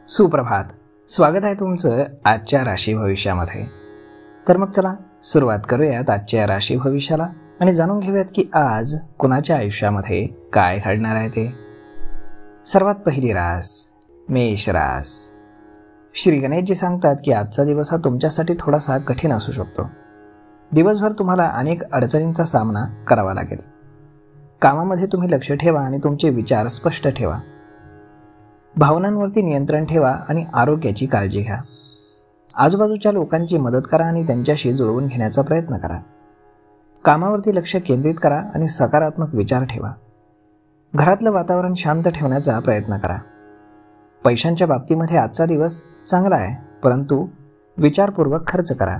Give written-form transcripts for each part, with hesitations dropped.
सुप्रभात. स्वागत आहे तुमचं आजच्या राशी भविष्यामध्ये. तर मग चला सुरुवात करूयात आजच्या राशी भविष्याला आणि जाणून घेऊयात की आज कुणाच्या आयुष्यामध्ये काय घडणार आहे ते. सर्वात पहिली रास मेष रास. श्री गणेशजी सांगतात की आजचा दिवस हा तुमच्यासाठी थोडासा कठीण असू शकतो. दिवसभर तुम्हाला अनेक अडचणींचा सामना करावा लागेल. कामामध्ये तुम्ही लक्ष ठेवा आणि तुमचे विचार स्पष्ट ठेवा. भावनांवरती नियंत्रण ठेवा आणि आरोग्याची काळजी घ्या. आजूबाजूच्या लोकांची मदत करा आणि त्यांच्याशी जुळवून घेण्याचा प्रयत्न करा. कामावरती लक्ष केंद्रित करा आणि सकारात्मक विचार ठेवा. घरातलं वातावरण शांत ठेवण्याचा प्रयत्न करा. पैशांच्या बाबतीमध्ये आजचा दिवस चांगला आहे, परंतु विचारपूर्वक खर्च करा.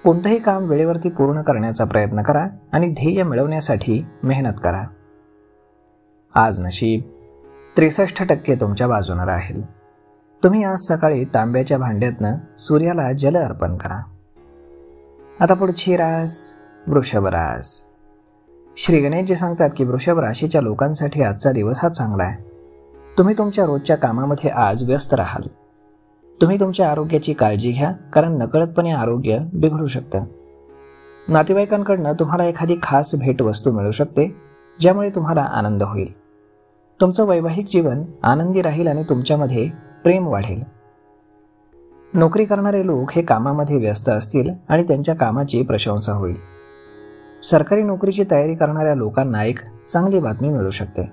कोणतंही काम वेळेवरती पूर्ण करण्याचा प्रयत्न करा आणि ध्येय मिळवण्यासाठी मेहनत करा. आज नशीब 63% तुमच्या बाजूने राहील. तुम्ही आज सकाळी तांब्याच्या भांड्यातनं सूर्याला जल अर्पण करा. आता पुढची रास वृषभ रास. श्री गणेशजी सांगतात की वृषभ राशीच्या लोकांसाठी आजचा दिवस हा चांगला आहे. तुम्ही तुमच्या रोजच्या कामामध्ये आज व्यस्त राहाल. तुम्ही तुमच्या आरोग्याची काळजी घ्या, कारण नकळतपणे आरोग्य बिघडू शकतं. नातेवाईकांकडनं तुम्हाला एखादी खास भेटवस्तू मिळू शकते, ज्यामुळे तुम्हाला आनंद होईल. तुमचं वैवाहिक जीवन आनंदी राहील आणि तुमच्यामध्ये प्रेम वाढेल. नोकरी करणारे लोक हे कामामध्ये व्यस्त असतील आणि त्यांच्या कामाची प्रशंसा होईल. सरकारी नोकरीची तयारी करणाऱ्या लोकांना एक चांगली बातमी मिळू शकते.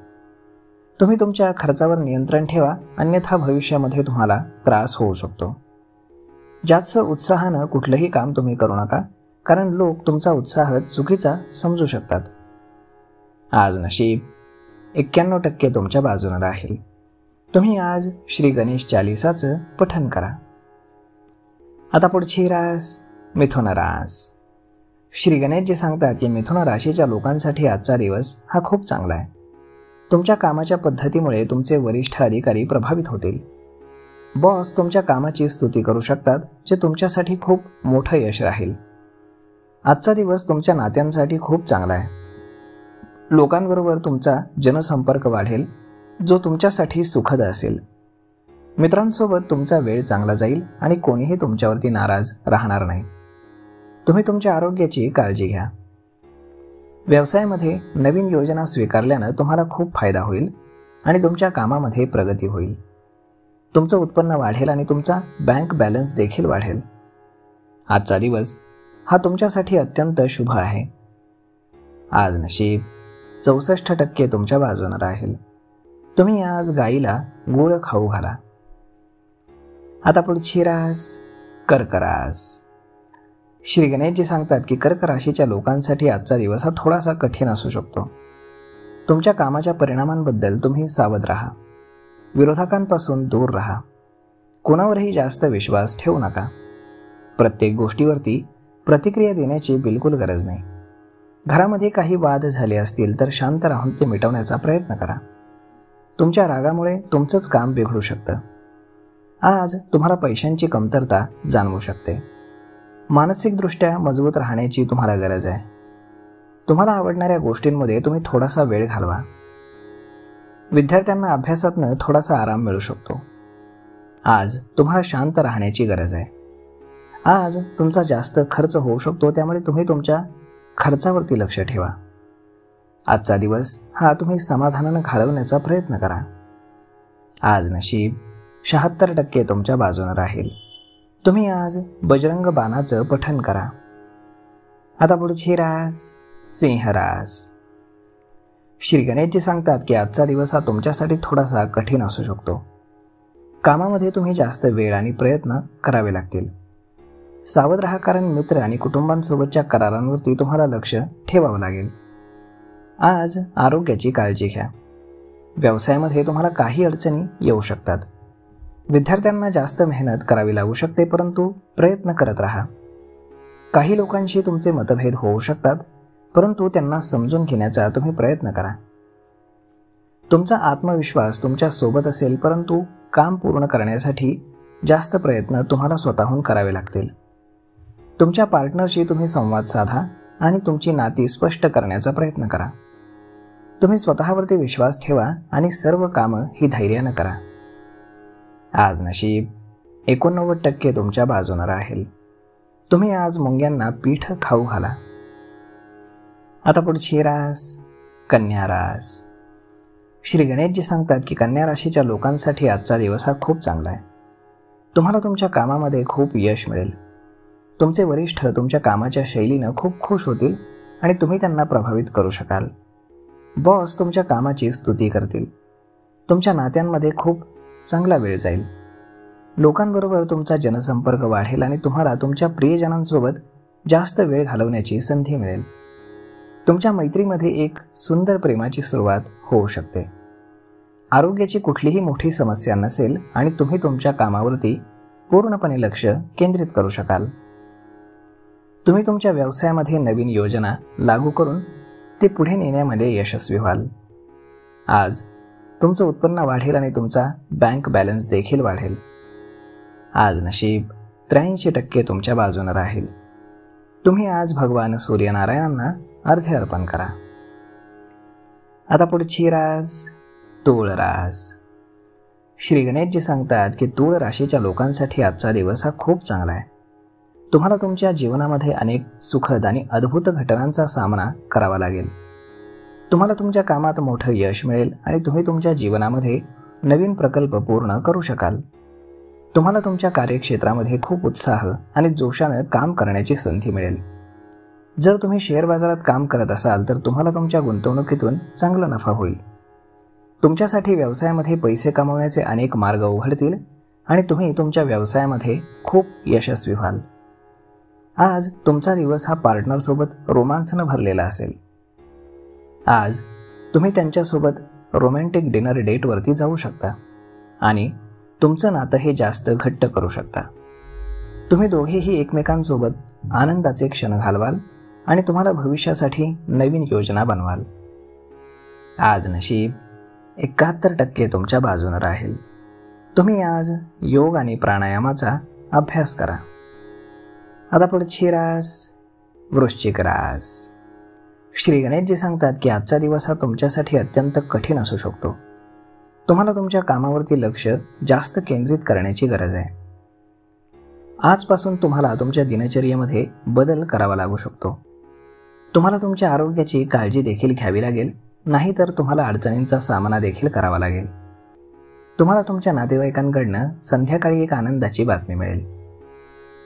तुम्ही तुमच्या खर्चावर नियंत्रण ठेवा, अन्यथा भविष्यामध्ये तुम्हाला त्रास होऊ शकतो. जास्त उत्साहानं कुठलंही काम तुम्ही करू नका, कारण लोक तुमचा उत्साह चुकीचा समजू शकतात. आज नशीब 91% तुमच्या बाजूने राहील. तुम्ही आज श्री गणेश चालीसाचं पठण करा. आता पुढची रास मिथुन रास. श्री गणेशजी सांगतात की मिथुन राशीच्या लोकांसाठी आजचा दिवस हा खूप चांगला आहे. तुमच्या कामाच्या पद्धतीमुळे तुमचे वरिष्ठ अधिकारी प्रभावित होतील. बॉस तुमच्या कामाची स्तुती करू शकतात, जे तुमच्यासाठी खूप मोठं यश राहील. आजचा दिवस तुमच्या नात्यांसाठी खूप चांगला आहे. लोकांबरोबर तुमचा जनसंपर्क वाढेल, जो तुमच्यासाठी सुखद असेल. मित्रांसोबत तुमचा वेळ चांगला जाईल आणि कोणीही तुमच्यावरती नाराज राहणार नाही. तुम्ही तुमच्या आरोग्याची काळजी घ्या. व्यवसायामध्ये नवीन योजना स्वीकारल्यानं तुम्हाला खूप फायदा होईल आणि तुमच्या कामामध्ये प्रगती होईल. तुमचं उत्पन्न वाढेल आणि तुमचा बँक बॅलन्स देखील वाढेल. आजचा दिवस हा तुमच्यासाठी अत्यंत शुभ आहे. आज नशीब 64% तुमच्या बाजूने राहील. तुम्ही आज गाईला गूळ खाऊ घाला. आता पुढची रास कर्क रास. श्री गणेशजी सांगतात की कर्क राशीच्या लोकांसाठी आजचा दिवस हा थोडासा कठीण असू शकतो. तुमच्या कामाच्या परिणामांबद्दल तुम्ही सावध राहा. विरोधकांपासून दूर राहा. कोणावरही जास्त विश्वास ठेवू नका. प्रत्येक गोष्टीवरती प्रतिक्रिया देण्याची बिलकुल गरज नाही. घरामध्ये काही वाद झाले असतील तर शांत राहून ते मिटवण्याचा प्रयत्न करा. तुमच्या रागामुळे तुमचंच काम बिघडू शकतं. आज तुम्हाला पैशांची कमतरता जाणवू शकते. मानसिकदृष्ट्या मजबूत राहण्याची तुम्हाला गरज आहे. तुम्हाला आवडणाऱ्या गोष्टींमध्ये तुम्ही थोडासा वेळ घालवा. विद्यार्थ्यांना अभ्यासातनं थोडासा आराम मिळू शकतो. आज तुम्हाला शांत राहण्याची गरज आहे. आज तुमचा जास्त खर्च होऊ शकतो, त्यामुळे तुम्ही तुमच्या खर्चावरती लक्ष ठेवा. आजचा दिवस हा तुम्ही समाधानानं घालवण्याचा प्रयत्न करा. आज नशीब 76% तुमच्या बाजूने राहील. तुम्ही आज बजरंग बाणाचं पठण करा. आता पुढची रास सिंह रास. श्री गणेशजी सांगतात की आजचा दिवस हा तुमच्यासाठी थोडासा कठीण असू शकतो. कामामध्ये तुम्ही जास्त वेळ आणि प्रयत्न करावे लागतील. सावध राहा, कारण मित्र आणि कुटुंबांसोबतच्या करारांवरती तुम्हाला लक्ष ठेवावं लागेल. आज आरोग्याची काळजी घ्या. व्यवसायामध्ये तुम्हाला काही अडचणी येऊ शकतात. विद्यार्थ्यांना जास्त मेहनत करावी लागू शकते, परंतु प्रयत्न करत राहा. काही लोकांशी तुमचे मतभेद होऊ शकतात, परंतु त्यांना समजून घेण्याचा तुम्ही प्रयत्न करा. तुमचा आत्मविश्वास तुमच्या सोबत असेल, परंतु काम पूर्ण करण्यासाठी जास्त प्रयत्न तुम्हाला स्वतःहून करावे लागतील. तुमच्या पार्टनरशी तुम्ही संवाद साधा आणि तुमची नाती स्पष्ट करण्याचा प्रयत्न करा. तुम्ही स्वतःवरती विश्वास ठेवा आणि सर्व कामं ही धैर्यानं करा. आज नशीब 89% तुमच्या बाजूने राहील. तुम्ही आज मुंग्यांना पीठ खाऊ घाला. आता पुढची रास कन्या रास. श्री गणेशजी सांगतात की कन्या राशीच्या लोकांसाठी आजचा दिवस हा खूप चांगला आहे. तुम्हाला तुमच्या कामामध्ये खूप यश मिळेल. तुमचे वरिष्ठ तुमच्या कामाच्या शैलीनं खूप खुश होतील आणि तुम्ही त्यांना प्रभावित करू शकाल. बॉस तुमच्या कामाची स्तुती करतील. तुमच्या नात्यांमध्ये खूप चांगला वेळ जाईल. लोकांबरोबर तुमचा जनसंपर्क वाढेल आणि तुम्हाला तुमच्या प्रियजनांसोबत जास्त वेळ घालवण्याची संधी मिळेल. तुमच्या मैत्रीमध्ये एक सुंदर प्रेमाची सुरुवात होऊ शकते. आरोग्याची कुठलीही मोठी समस्या नसेल आणि तुम्ही तुमच्या कामावरती पूर्णपणे लक्ष केंद्रित करू शकाल. तुम्ही तुमच्या व्यवसायामध्ये नवीन योजना लागू करून ते पुढे नेण्यामध्ये यशस्वी व्हाल. आज तुमचं उत्पन्न वाढेल आणि तुमचा बँक बॅलन्स देखील वाढेल. आज नशीब 83% तुमच्या बाजूने राहील. तुम्ही आज भगवान सूर्यनारायणांना अर्घ्य अर्पण करा. आता पुढची रास तूळ रास. श्री गणेशजी सांगतात की तूळ राशीच्या लोकांसाठी आजचा दिवस हा खूप चांगला आहे. तुम्हाला तुमच्या जीवनामध्ये अनेक सुखद आणि अद्भुत घटनांचा सामना करावा लागेल. तुम्हाला तुमच्या कामात मोठं यश मिळेल आणि तुम्ही तुमच्या जीवनामध्ये नवीन प्रकल्प पूर्ण करू शकाल. तुम्हाला तुमच्या कार्यक्षेत्रामध्ये खूप उत्साह आणि जोशाने काम करण्याची संधी मिळेल. जर तुम्ही शेअर बाजारात काम करत असाल तर तुम्हाला तुमच्या गुंतवणुकीतून चांगला नफा होईल. तुमच्यासाठी व्यवसायामध्ये पैसे कमवण्याचे अनेक मार्ग उघडतील आणि तुम्ही तुमच्या व्यवसायामध्ये खूप यशस्वी व्हाल. आज तुमचा दिवस हा पार्टनरसोबत रोमांसनं भरलेला असेल. आज तुम्ही त्यांच्यासोबत रोमॅन्टिक डिनर डेटवरती जाऊ शकता आणि तुमचं नातं हे जास्त घट्ट करू शकता. तुम्ही दोघेही एकमेकांसोबत आनंदाचे क्षण घालवाल आणि तुम्हाला भविष्यासाठी नवीन योजना बनवाल. आज नशीब 71% तुमच्या बाजूने राहील. तुम्ही आज योग आणि प्राणायामाचा अभ्यास करा. आता पुढची रास वृश्चिक रास. श्री गणेशजी सांगतात की आजचा दिवस हा तुमच्यासाठी अत्यंत कठीण असू शकतो. तुम्हाला तुमच्या कामावरती लक्ष जास्त केंद्रित करण्याची गरज आहे. आजपासून तुम्हाला तुमच्या दिनचर्येमध्ये बदल करावा लागू शकतो. तुम्हाला तुमच्या आरोग्याची काळजी देखील घ्यावी लागेल, नाहीतर तुम्हाला अडचणींचा सामना देखील करावा लागेल. तुम्हाला तुमच्या नातेवाईकांकडनं संध्याकाळी एक आनंदाची बातमी मिळेल.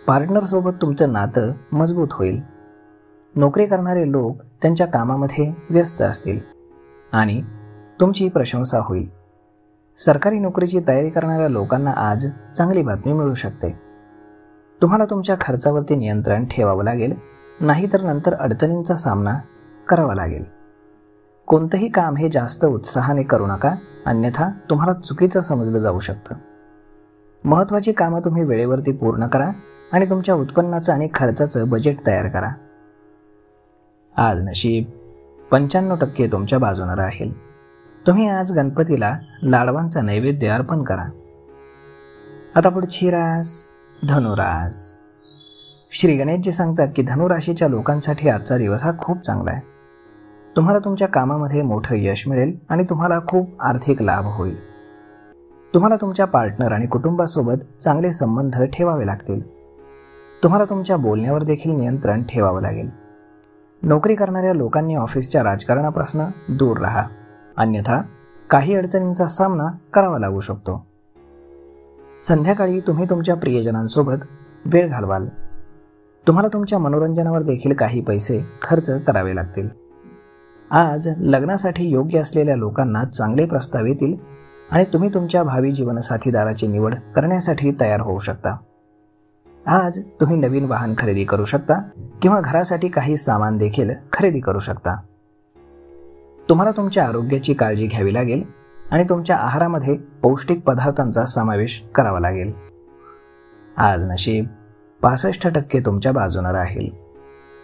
पार्टनरसोबत तुमचं नातं मजबूत होईल. नोकरी करणारे लोक त्यांच्या कामामध्ये व्यस्त असतील आणि तुमची प्रशंसा होईल. सरकारी नोकरीची तयारी करणाऱ्या लोकांना आज चांगली बातमी मिळू शकते. तुम्हाला तुमच्या खर्चावरती नियंत्रण ठेवावं लागेल, नाहीतर नंतर अडचणींचा सामना करावा लागेल. कोणतंही काम हे जास्त उत्साहाने करू नका, अन्यथा तुम्हाला चुकीचं समजलं जाऊ शकतं. महत्त्वाची कामं तुम्ही वेळेवरती पूर्ण करा आणि तुमच्या उत्पन्नाचं आणि खर्चाचं बजेट तयार करा. आज नशीब 95% तुमच्या बाजूने राहील. तुम्ही आज गणपतीला लाडवांचा नैवेद्य अर्पण करा. आता पुढची रास धनुरास. श्री गणेशजी सांगतात की धनुराशीच्या लोकांसाठी आजचा दिवस हा खूप चांगला आहे. तुम्हाला तुमच्या कामामध्ये मोठं यश मिळेल आणि तुम्हाला खूप आर्थिक लाभ होईल. तुम्हाला तुमच्या पार्टनर आणि कुटुंबासोबत चांगले संबंध ठेवावे लागतील. तुम्हाला तुमच्या बोलण्यावर देखील नियंत्रण ठेवावं लागेल. नोकरी करणाऱ्या लोकांनी ऑफिसच्या राजकारणापासून दूर राहा, अन्यथा काही अडचणींचा सामना करावा लागू शकतो. संध्याकाळी तुम्ही तुमच्या प्रियजनांसोबत वेळ घालवाल. तुम्हाला तुमच्या मनोरंजनावर देखील काही पैसे खर्च करावे लागतील. आज लग्नासाठी योग्य असलेल्या लोकांना चांगले प्रस्ताव येतील आणि तुम्ही तुमच्या भावी जीवनसाथीदाराची निवड करण्यासाठी तयार होऊ शकता. आज तुम्ही नवीन वाहन खरेदी करू शकता किंवा घरासाठी काही सामान देखील खरेदी करू शकता. तुम्हाला तुमच्या आरोग्याची काळजी घ्यावी लागेल आणि तुमच्या आहारामध्ये पौष्टिक पदार्थांचा समावेश करावा लागेल. आज नशीब 65% तुमच्या बाजूने राहील.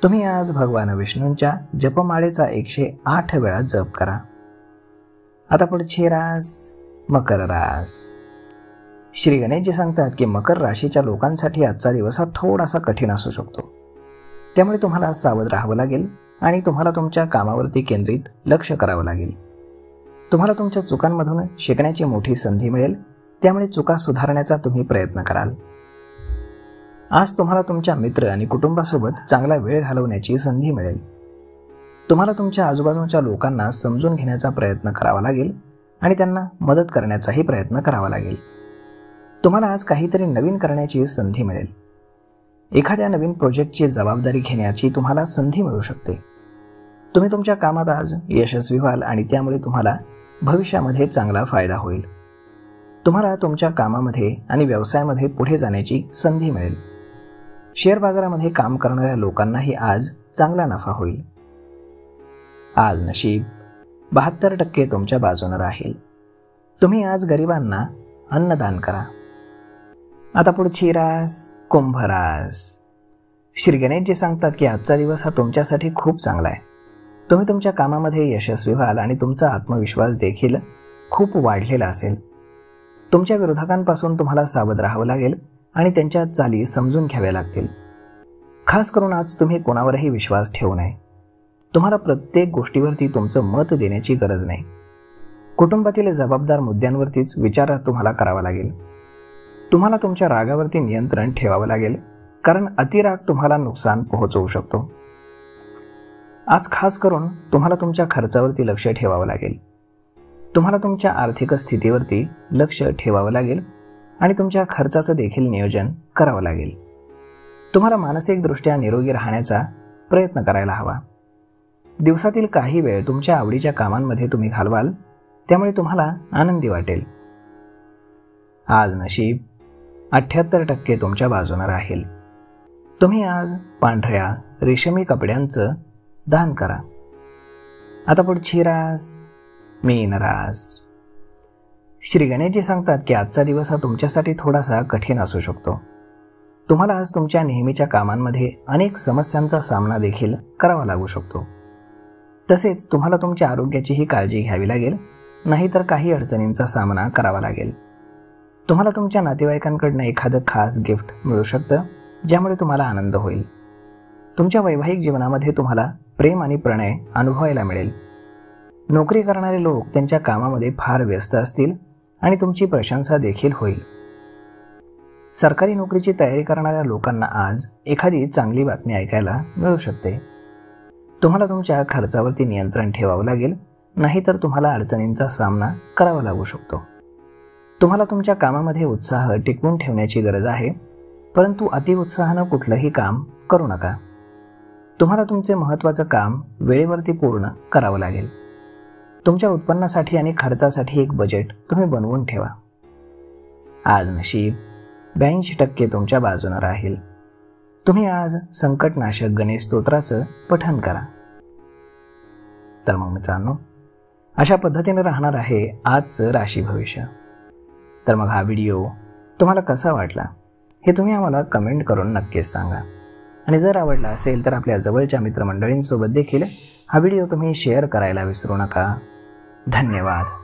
तुम्ही आज भगवान विष्णूंच्या जपमाळेचा 108 वेळा जप करा. आता पुढची रास मकर रास. श्री गणेशजी सांगतात की मकर राशीच्या लोकांसाठी आजचा दिवस हा थोडासा कठीण असू शकतो. त्यामुळे तुम्हाला सावध राहावं लागेल आणि तुम्हाला तुमच्या कामावरती केंद्रित लक्ष करावं लागेल. तुम्हाला तुमच्या चुकांमधून शिकण्याची मोठी संधी मिळेल, त्यामुळे चुका सुधारण्याचा तुम्ही प्रयत्न कराल. आज तुम्हाला तुमच्या मित्र आणि कुटुंबासोबत चांगला वेळ घालवण्याची संधी मिळेल. तुम्हाला तुमच्या आजूबाजूच्या लोकांना समजून घेण्याचा प्रयत्न करावा लागेल आणि त्यांना मदत करण्याचाही प्रयत्न करावा लागेल. तुम्हाला आज काहीतरी नवीन करण्याची संधी मिळेल. एखाद्या नवीन प्रोजेक्टची जबाबदारी घेण्याची तुम्हाला संधी मिळू शकते. तुम्ही तुमच्या कामात आज यशस्वी व्हाल आणि त्यामुळे तुम्हाला भविष्यामध्ये चांगला फायदा होईल. तुम्हाला तुमच्या कामामध्ये आणि व्यवसायामध्ये पुढे जाण्याची संधी मिळेल. शेअर बाजारामध्ये काम करणाऱ्या लोकांनाही आज चांगला नफा होईल. आज नशीब 72% तुमच्या बाजूने राहील. तुम्ही आज गरिबांना अन्नदान करा. आता पुढची रास कुंभ रास. श्री गणेशजी सांगतात की आजचा दिवस हा तुमच्यासाठी खूप चांगला आहे. तुम्ही तुमच्या कामामध्ये यशस्वी व्हाल आणि तुमचा आत्मविश्वास देखील खूप वाढलेला असेल. तुमच्या विरोधकांपासून तुम्हाला सावध राहावं लागेल आणि त्यांच्या चाली समजून घ्याव्या लागतील. खास करून आज तुम्ही कोणावरही विश्वास ठेवू नये. तुम्हाला प्रत्येक गोष्टीवरती तुमचं मत देण्याची गरज नाही. कुटुंबातील जबाबदार मुद्द्यांवरतीच विचार तुम्हाला करावा लागेल. तुम्हाला तुमच्या रागावरती नियंत्रण ठेवावं लागेल, कारण अतिराग तुम्हाला नुकसान पोहोचवू शकतो. आज खास करून तुम्हाला तुमच्या खर्चावरती लक्ष ठेवावं लागेल. तुम्हाला तुमच्या आर्थिक स्थितीवरती लक्ष ठेवावं लागेल आणि तुमच्या खर्चाचं देखील नियोजन करावं लागेल. तुम्हाला मानसिकदृष्ट्या निरोगी राहण्याचा प्रयत्न करायला हवा. दिवसातील काही वेळ तुमच्या आवडीच्या कामांमध्ये तुम्ही घालवाल, त्यामुळे तुम्हाला आनंदी वाटेल. आज नशीब 78% तुमच्या बाजूने राहील. तुम्ही आज पांढऱ्या रेशमी कपड्यांचं दान करा. आता पुढची रास मीन रास. श्री गणेशजी सांगतात की आजचा दिवस हा तुमच्यासाठी थोडासा कठीण असू शकतो. तुम्हाला आज तुमच्या नेहमीच्या कामांमध्ये अनेक समस्यांचा सामना देखील करावा लागू शकतो. तसेच तुम्हाला तुमच्या आरोग्याचीही काळजी घ्यावी लागेल, नाहीतर काही अडचणींचा सामना करावा लागेल. तुम्हाला तुमच्या नातेवाईकांकडून एखादं खास गिफ्ट मिळू शकतं, ज्यामुळे तुम्हाला आनंद होईल. तुमच्या वैवाहिक जीवनामध्ये तुम्हाला प्रेम आणि प्रणय अनुभवायला मिळेल. नोकरी करणारे लोक त्यांच्या कामामध्ये फार व्यस्त असतील आणि तुमची प्रशंसा देखील होईल. सरकारी नोकरीची तयारी करणाऱ्या लोकांना आज एखादी चांगली बातमी ऐकायला मिळू शकते. तुम्हाला तुमच्या खर्चावरती नियंत्रण ठेवावं लागेल, नाहीतर तुम्हाला अडचणींचा सामना करावा लागू शकतो. तुम्हाला तुमच्या कामामध्ये उत्साह टिकवून ठेवण्याची गरज आहे, परंतु अतिउत्साहानं कुठलंही काम करू नका. तुम्हाला तुमचे महत्त्वाचं काम वेळेवरती पूर्ण करावं लागेल. तुमच्या उत्पन्नासाठी आणि खर्चासाठी एक बजेट तुम्ही बनवून ठेवा. आज नशीब 82% तुमच्या बाजूने राहील. तुम्ही आज संकटनाशक गणेश स्तोत्राचं पठण करा. तर मग मित्रांनो, अशा पद्धतीने राहणार आहे आजचं राशी भविष्य. तर मग हा व्हिडिओ तुम्हाला कसा वाटला हे तुम्ही आम्हाला कमेंट करून नक्कीच सांगा. आणि जर आवडला असेल तर आपल्या जवळच्या मित्रमंडळींसोबत देखील हा व्हिडिओ तुम्ही शेअर करायला विसरू नका. धन्यवाद.